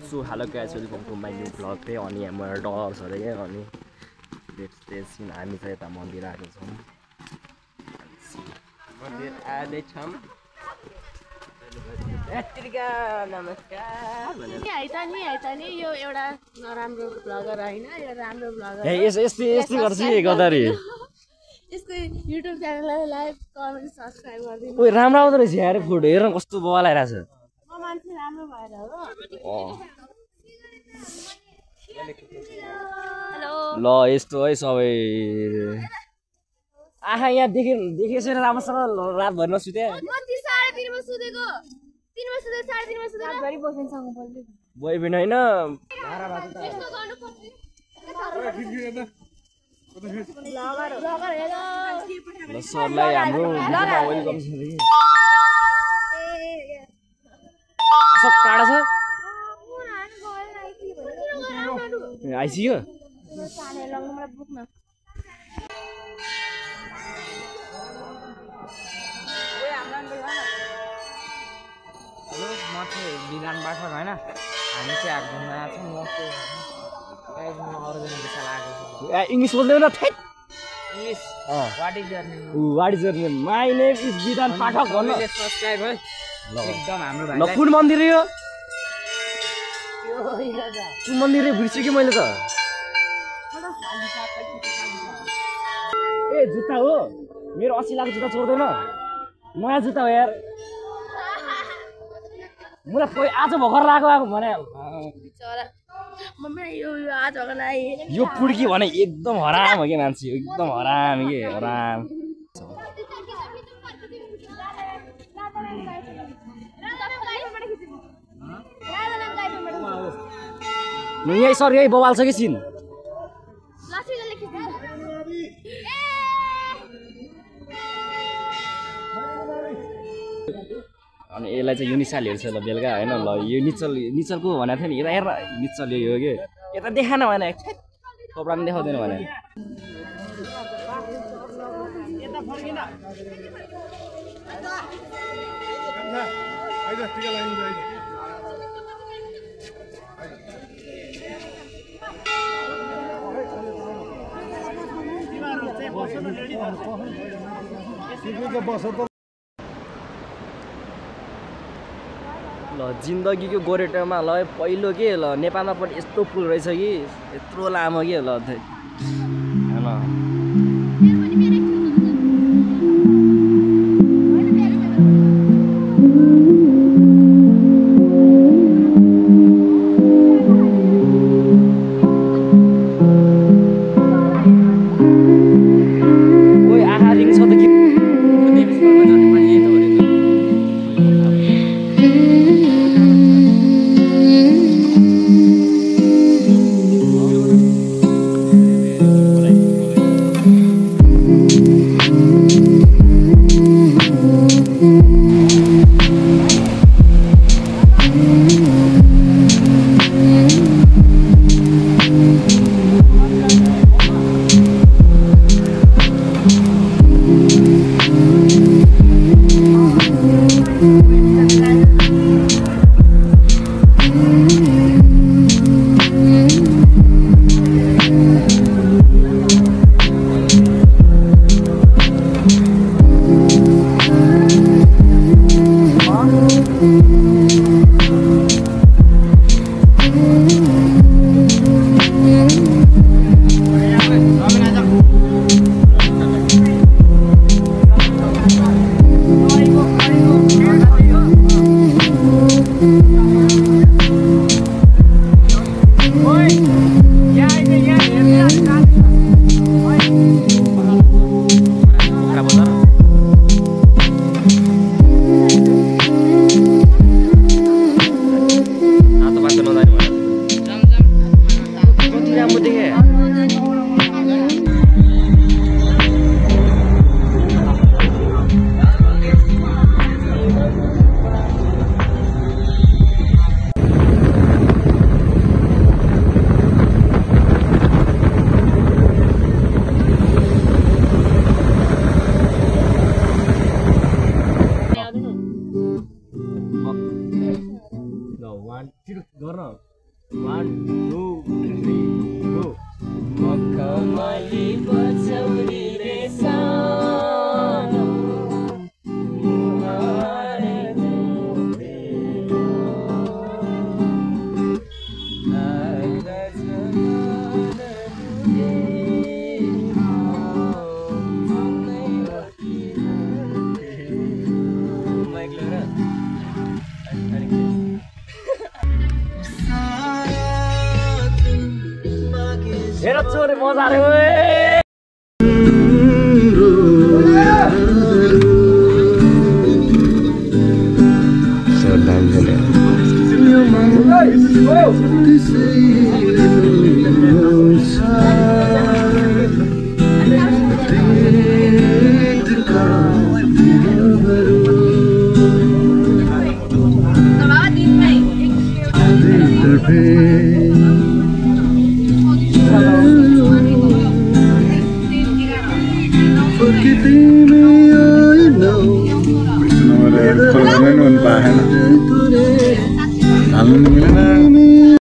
so hello guys welcome to my new blog चाहिँ अनि यहाँ मेरो डलर छ अरे क्या अनि सिन हामी चाहिँ यता मन्दिर आएको छौँ मन्दिर आएछौँ नमस्कार यो एउटा नराम्रो ब्लगर होइन यो राम्रो ब्लगर यस्तै गर्छु गर्दाखेरि यसको युट्युब च्यानललाई लाइक कमेन्ट सब्स्क्राइब गरिदिनु ओइ राम्रो आउँदो रहेछ यार फोटो हेर कस्तो बवाल आइरहेछ म मान्छे राम्रो भएर हो हेलो ल यस्तो है सबै आहा यहाँ देखेछ राम्रोसँग रातभरि नसुते म 3:30 मा सुतेको 3 मा सुते 3:30 मा सुते रातभरि बोयफ्रेन्डसँग बोल्दै बोयफ्रेन्ड होइन यस्तो गर्नु ल सरलाई हाम्रो भिडियोमा वेलकम छ सब टाढा छ आइसियो हेलो म चाहिँ विधानबाट होइन हामी चाहिँ घुम्न आएको छौँ म अर्गनाइजेसन आएको छु इङ्ग्लिस बोल्दैन ठ्याक English what is your name what is your name my name is Vidhan Pathak भन्नु सब्स्क्राइब है एकदम हाम्रो ल कुन मन्दिर यो कुन मन्दिर रे बिर्सेँ मैले त ए जुत्ता हो मेरो 80 लाख जुत्ता छोड्दैन नयाँ जुत्ता हो यार मलाई आज भर्खर लगाएको भने यो पुड्की भने एकदम हराम हो कि मान्छे एकदम हराम के हराम यही सर यही बवाल छ कि सिन अनि यसलाई चाहिँ यो निचाल हेर्छ ल बेलुका होइन ल यो निचलको भनेको थियो नि यता हेर निचल यो के यता देखाएन भने कपडा पनि देखाउँदैन भने ल जिन्दगीको गोरेटोमा ल पहिलो के ल नेपालमा पनि यस्तो पुल रहेछ कि यत्रो लामो के ल होइन 1 2 3 go मखमली पछौरीले सानो मुहारे देख्यो लाग्दछ हेर चोरे मजा रे ओए Kalau